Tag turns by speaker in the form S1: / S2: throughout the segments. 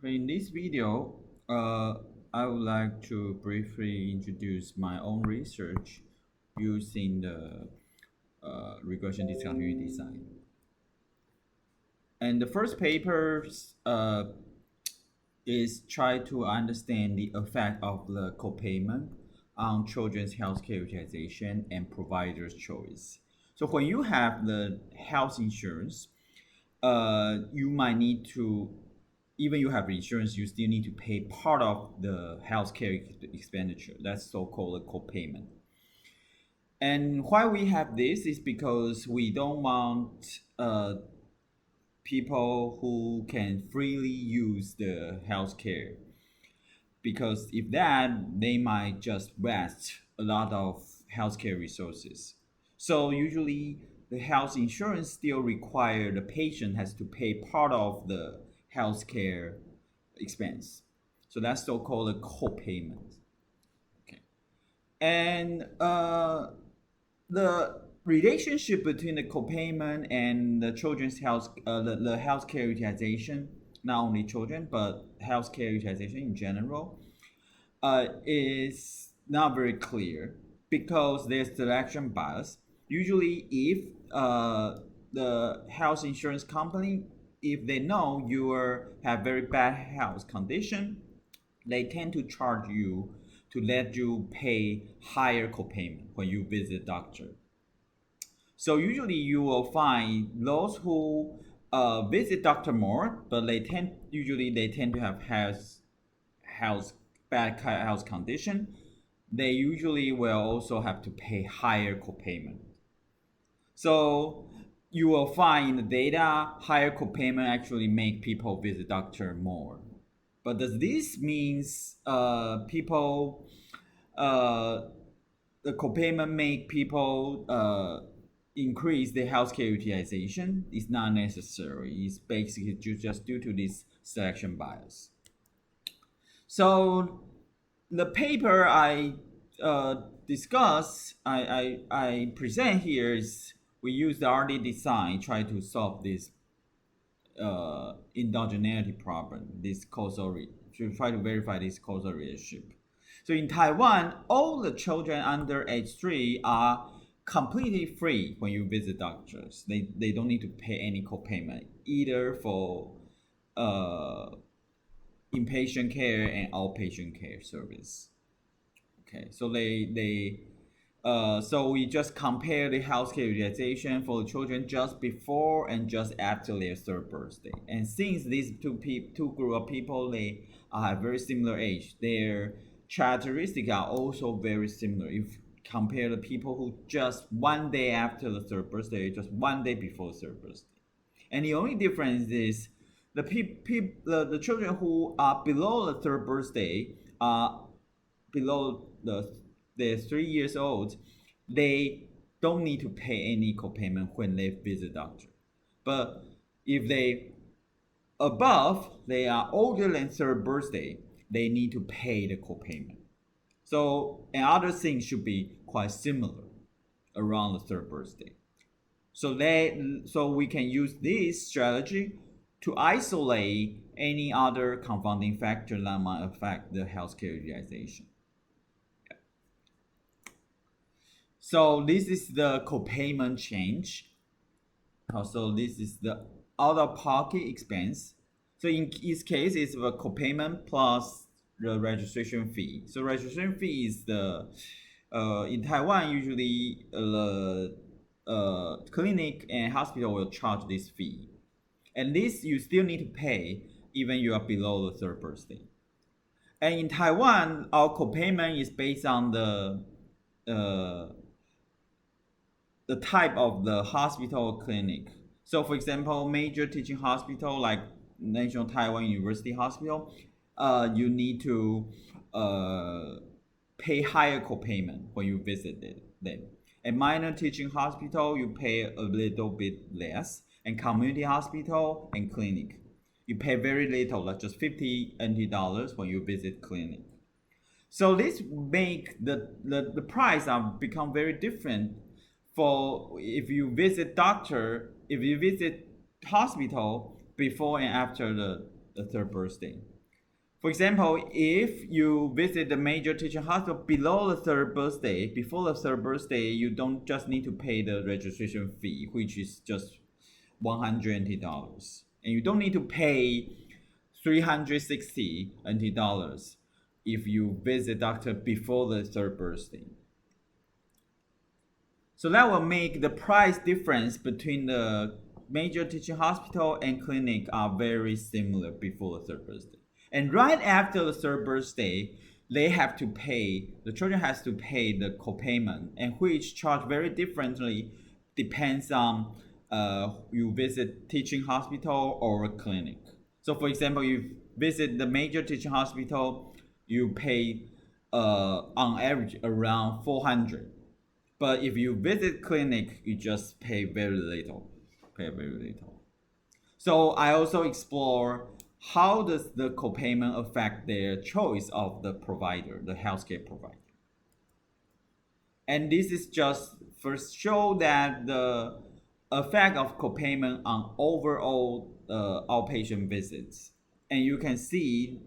S1: In this video, I would like to briefly introduce my own research using the regression discontinuity design. And the first paper is try to understand the effect of the copayment on children's healthcare utilization and providers' choice. So when you have the health insurance, you might need to, even you have insurance, you still need to pay part of the healthcare expenditure. That's so-called a copayment. And why we have this is because we don't want people who can freely use the healthcare. Because if that, they might just waste a lot of healthcare resources. So usually the health insurance still require the patient has to pay part of the healthcare expense. So that's so-called a co-payment. Okay. And the relationship between the co-payment and the children's the healthcare utilization, not only children but healthcare utilization in general, is not very clear because there's selection bias. Usually, if the health insurance company, if they know you have very bad health condition, they tend to charge you to let you pay higher copayment when you visit doctor. So usually you will find those who visit doctor more, but they tend to have health bad health condition. They usually will also have to pay higher copayment. So you will find in the data higher copayment actually make people visit doctor more. But does this means people the copayment make people increase their healthcare utilization? It's not necessary. It's basically just due to this selection bias. So the paper I discuss, I present here is we use the RDD design try to solve this endogeneity problem, this to try to verify this causal relationship. So in Taiwan, all the children under age 3 are completely free when you visit doctors. They don't need to pay any copayment either for uh, inpatient care and outpatient care service. Okay, so so we just compare the healthcare utilization for the children just before and just after their third birthday. And since these two group of people they have very similar age, their characteristics are also very similar. If compare the people who just one day after the third birthday, just one day before the third birthday, and the only difference is the children who are below the third birthday are below they're 3 years old, they don't need to pay any copayment when they visit doctor. But if they above they are older than third birthday, they need to pay the copayment. So and other things should be quite similar around the third birthday. So we can use this strategy to isolate any other confounding factor that might affect the healthcare utilization. So this is the copayment change. So this is the out-of-pocket expense. So in this case, it's the copayment plus the registration fee. So registration fee is the in Taiwan usually the clinic and hospital will charge this fee, and this you still need to pay even you are below the third birthday. And in Taiwan, our copayment is based on uh, the type of the hospital or clinic. So, for example, major teaching hospital like National Taiwan University Hospital, you need to pay higher copayment when you visit them. A minor teaching hospital, you pay a little bit less, and community hospital and clinic, you pay very little, like just 50 NT dollars when you visit clinic. So this make the price become very different for if you visit doctor, if you visit hospital before and after the the third birthday. For example, if you visit the major teaching hospital below the third birthday, before the third birthday, you don't just need to pay the registration fee, which is just $100, and you don't need to pay 360 NT dollars if you visit doctor before the third birthday. So that will make the price difference between the major teaching hospital and clinic are very similar before the third birthday. And right after the third birthday, they have to pay, the children has to pay the copayment, and which charge very differently depends on you visit teaching hospital or clinic. So for example, you visit the major teaching hospital, you pay on average around 400. But if you visit clinic, you just pay very little. So I also explore how does the copayment affect their choice of the provider, the healthcare provider. And this is just first show that the effect of copayment on overall outpatient visits. And you can see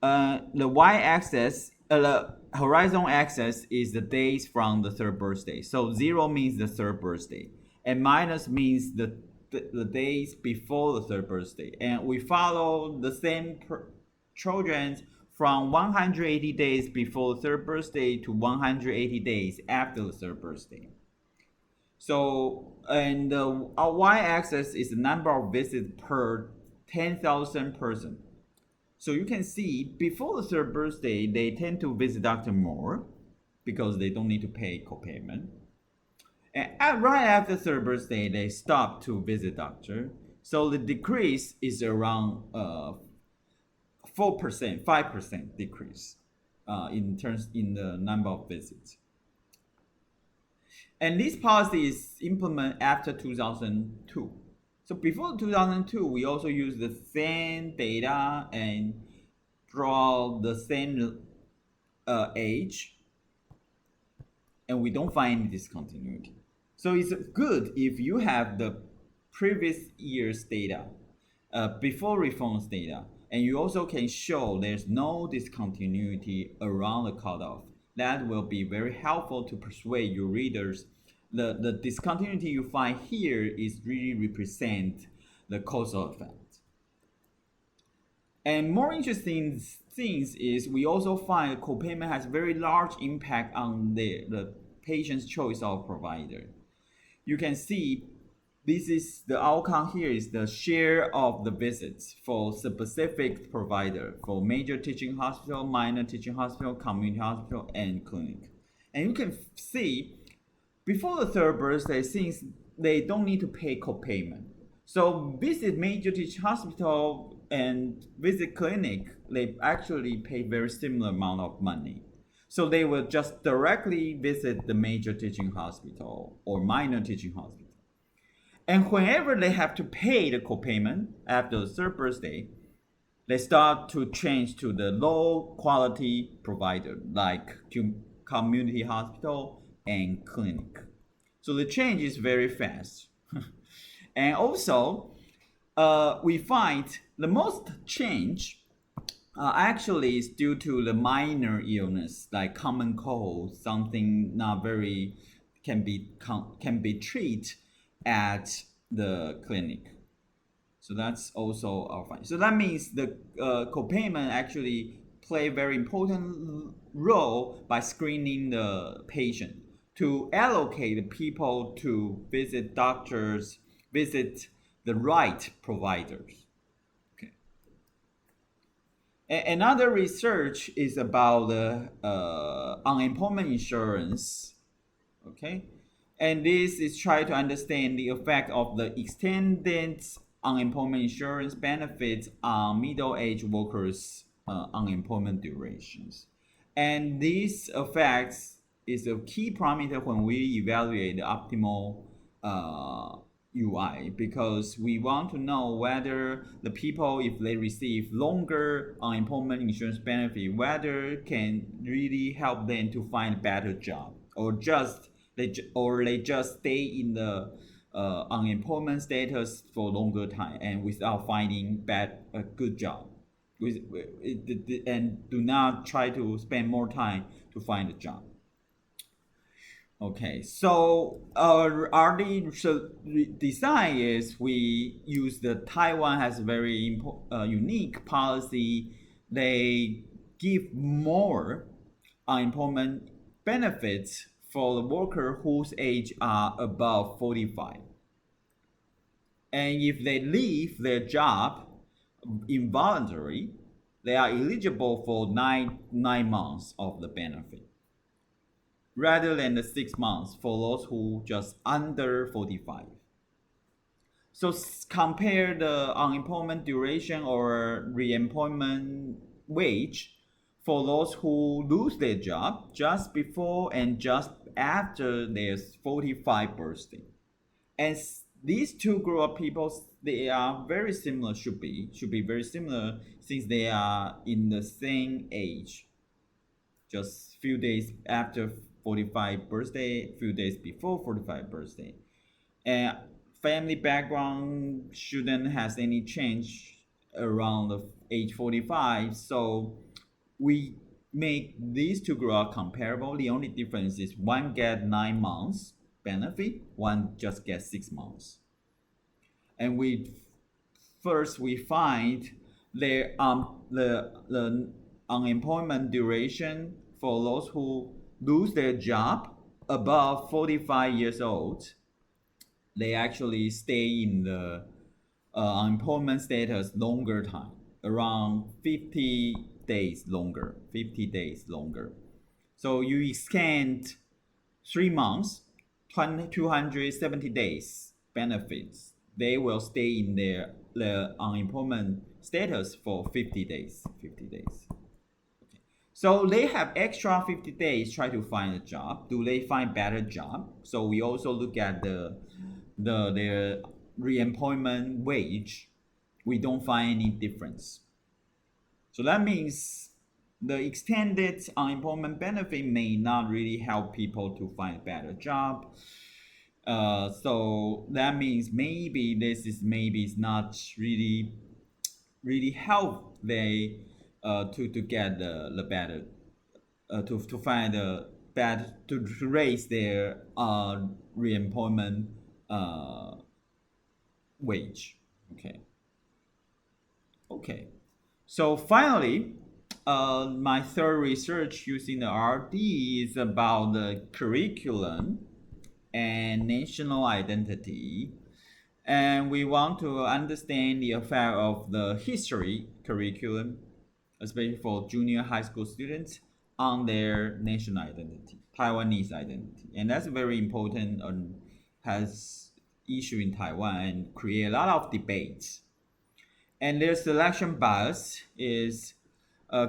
S1: the y-axis, the horizontal axis is the days from the third birthday. So 0 means the third birthday, and minus means the days before the third birthday. And we follow the same children from 180 days before the third birthday to 180 days after the third birthday. So, and the y-axis is the number of visits per 10,000 persons. So you can see before the third birthday, they tend to visit doctor more because they don't need to pay copayment. And right after third birthday, they stop to visit doctor. So the decrease is around 4%, 5% decrease in the number of visits. And this policy is implemented after 2002. So before 2002, we also use the same data and draw the same age, and we don't find any discontinuity. So it's good if you have the previous year's data, before reforms data, and you also can show there's no discontinuity around the cutoff. That will be very helpful to persuade your readers. The discontinuity you find here is really represent the causal effect. And more interesting things is we also find copayment has very large impact on the patient's choice of provider. You can see this is the outcome here is the share of the visits for specific provider for major teaching hospital, minor teaching hospital, community hospital, and clinic. And you can see before the third birthday, since they don't need to pay copayment, so visit major teaching hospital and visit clinic, they actually pay very similar amount of money. So they will just directly visit the major teaching hospital or minor teaching hospital. And whenever they have to pay the copayment after the third birthday, they start to change to the low quality provider like community hospital and clinic. So the change is very fast. And also, we find the most change actually is due to the minor illness like common cold, something not very can be treated at the clinic. So that's also our finding. So that means the copayment actually play a very important role by screening the patient to allocate the people to visit doctors, visit the right providers. Okay. Another research is about the unemployment insurance. Okay. And this is trying to understand the effect of the extended unemployment insurance benefits on middle-aged workers' unemployment durations. And these effects is a key parameter when we evaluate the optimal UI, because we want to know whether the people, if they receive longer unemployment insurance benefit, whether can really help them to find a better job, or they just stay in the unemployment status for longer time and without finding a good job. and do not try to spend more time to find a job. Okay, so our RD design is we use the Taiwan has a very unique policy. They give more unemployment benefits for the worker whose age are above 45. And if they leave their job involuntarily, they are eligible for nine months of the benefit rather than the 6 months for those who just under 45. So compare the unemployment duration or reemployment wage for those who lose their job just before and just after their 45 birthday. And these two group of people, they are very similar, should be very similar since they are in the same age, just few days after 45 birthday, few days before 45 birthday. And family background shouldn't has any change around the age 45. So we make these two groups comparable. The only difference is one get 9 months benefit, one just gets 6 months. And we find the unemployment duration for those who lose their job above 45 years old. They actually stay in the unemployment status longer time, around 50 days longer. 50 days longer. So you extend 3 months, 270 days benefits. They will stay in the unemployment status for 50 days. 50 days. Okay. So they have extra 50 days try to find a job. Do they find better job? So we also look at their reemployment wage. We don't find any difference. So that means the extended unemployment benefit may not really help people to find a better job. So that means maybe this is not really help they to get the better to find the bad to raise their reemployment wage. Okay. So finally, my third research using the RD is about the curriculum and national identity. And we want to understand the effect of the history curriculum, especially for junior high school students, on their national identity, Taiwanese identity. And that's very important and has issue in Taiwan and create a lot of debates. And their selection bias is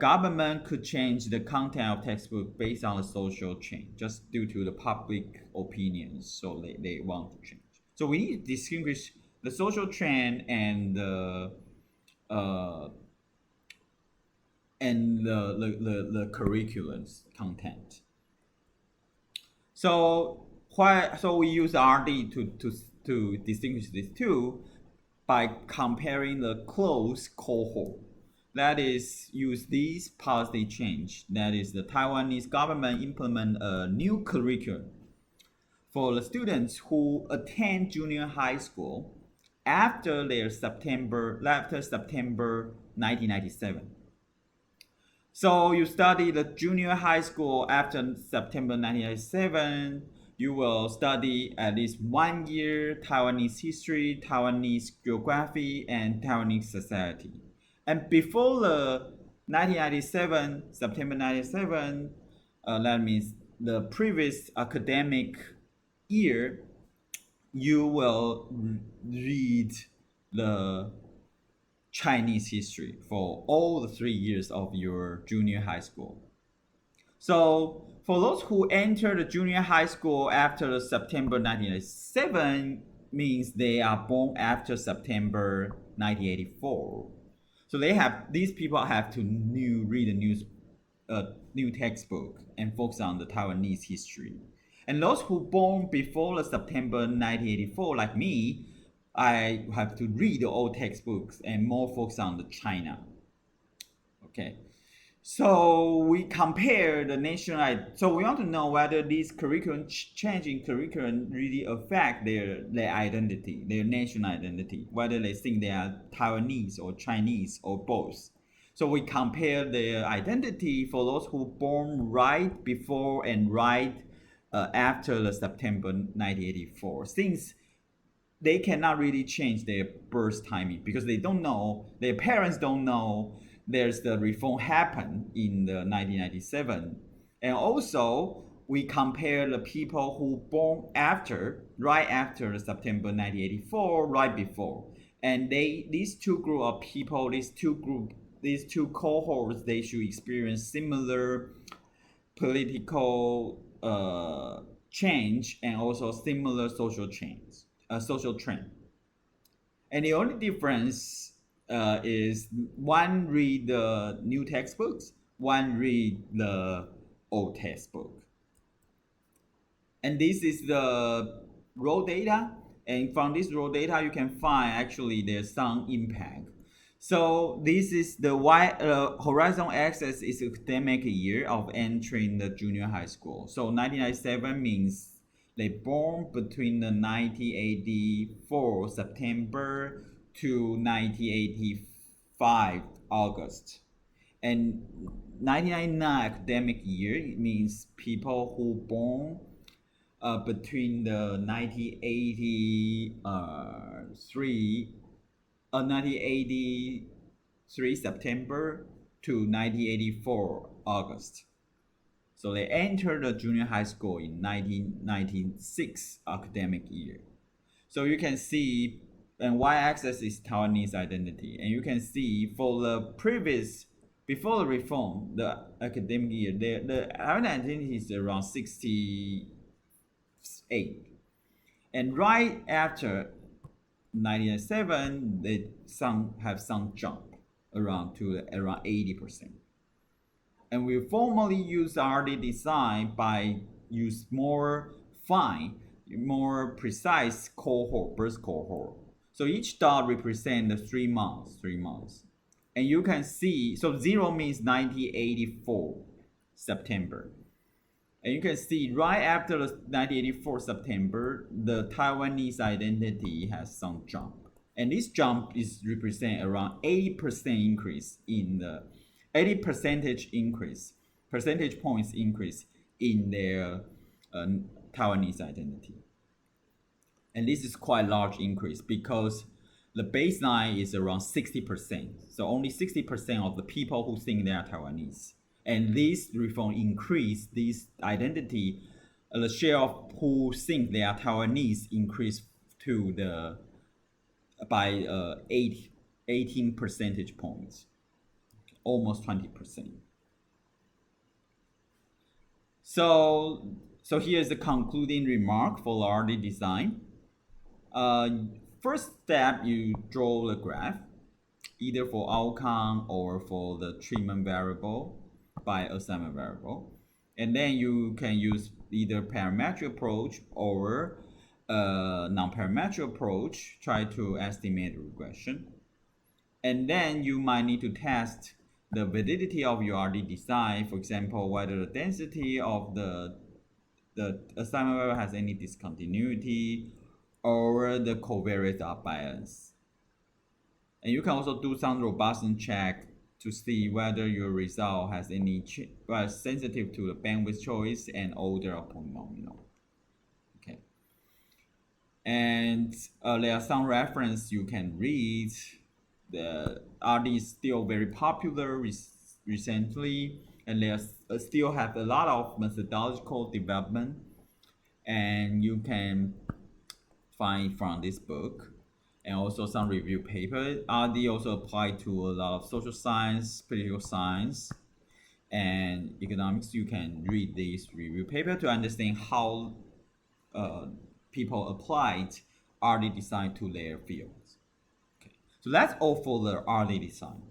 S1: government could change the content of textbook based on the social change, just due to the public opinions. So they want to change. So we need to distinguish the social trend and the curriculum's content. So we use RD to distinguish these two by comparing the closed cohort. That is, use these policy change. That is, the Taiwanese government implement a new curriculum for the students who attend junior high school after September 1997. So you study the junior high school after September 1997. You will study at least 1 year Taiwanese history, Taiwanese geography, and Taiwanese society. And before the 1997, September 1997, that means the previous academic year, you will read the Chinese history for all the 3 years of your junior high school. So for those who enter the junior high school after September 1997, means they are born after September 1984. So these people have to read a new textbook and focus on the Taiwanese history. And those who born before the September 1984, like me, I have to read the old textbooks and more focus on the China. Okay. So we compare the national. So we want to know whether this curriculum change in curriculum really affect their identity, their national identity. Whether they think they are Taiwanese or Chinese or both. So we compare their identity for those who born right before and right after the September 1984. Since they cannot really change their birth timing because they don't know, their parents don't know there's the reform happened in the 1997. And also we compare the people who born after, right after the September 1984, right before. And these two group of people, these two cohorts, they should experience similar political change and also similar social trend. And the only difference is one read the new textbooks, one read the old textbook. And this is the raw data. And from this raw data, you can find actually there's some impact. So this is the horizon axis is academic year of entering the junior high school. So 1997 means they born between the 1984 September to 1985 August. And 1999 academic year means people who born between the 1983 September to 1984 August. So they entered the junior high school in 1996 academic year. So you can see, and y-axis is Taiwanese identity, and you can see for the previous, before the reform, the academic year, the Taiwan identity is around 68, and right after 1997, they have some jump around 80%. And we formally use RD design by use more fine, more precise birth cohort. So each dot represents the 3 months. And you can see, so 0 means 1984 September. And you can see right after the 1984 September, the Taiwanese identity has some jump. And this jump is represent around 80% increase in the 80 percentage points increase in their Taiwanese identity. And this is quite large increase because the baseline is around 60%. So only 60% of the people who think they are Taiwanese. And this reform increased this identity, the share of who think they are Taiwanese increased to by 18 percentage points, almost 20%. So here's the concluding remark for the RD design. First step, you draw the graph, either for outcome or for the treatment variable by assignment variable. And then you can use either parametric approach or non-parametric approach, try to estimate regression. And then you might need to test the validity of your RD design, for example, whether the density of the assignment variable has any discontinuity or the covariates are balanced. And you can also do some robustness check to see whether your result has any sensitive to the bandwidth choice and order of polynomial. Okay. And there are some reference you can read. The RD is still very popular recently, and they still have a lot of methodological development, and you can find from this book, and also some review paper. RD also apply to a lot of social science, political science, and economics. You can read this review paper to understand how people applied RD design to their fields. Okay. So that's all for the RD design.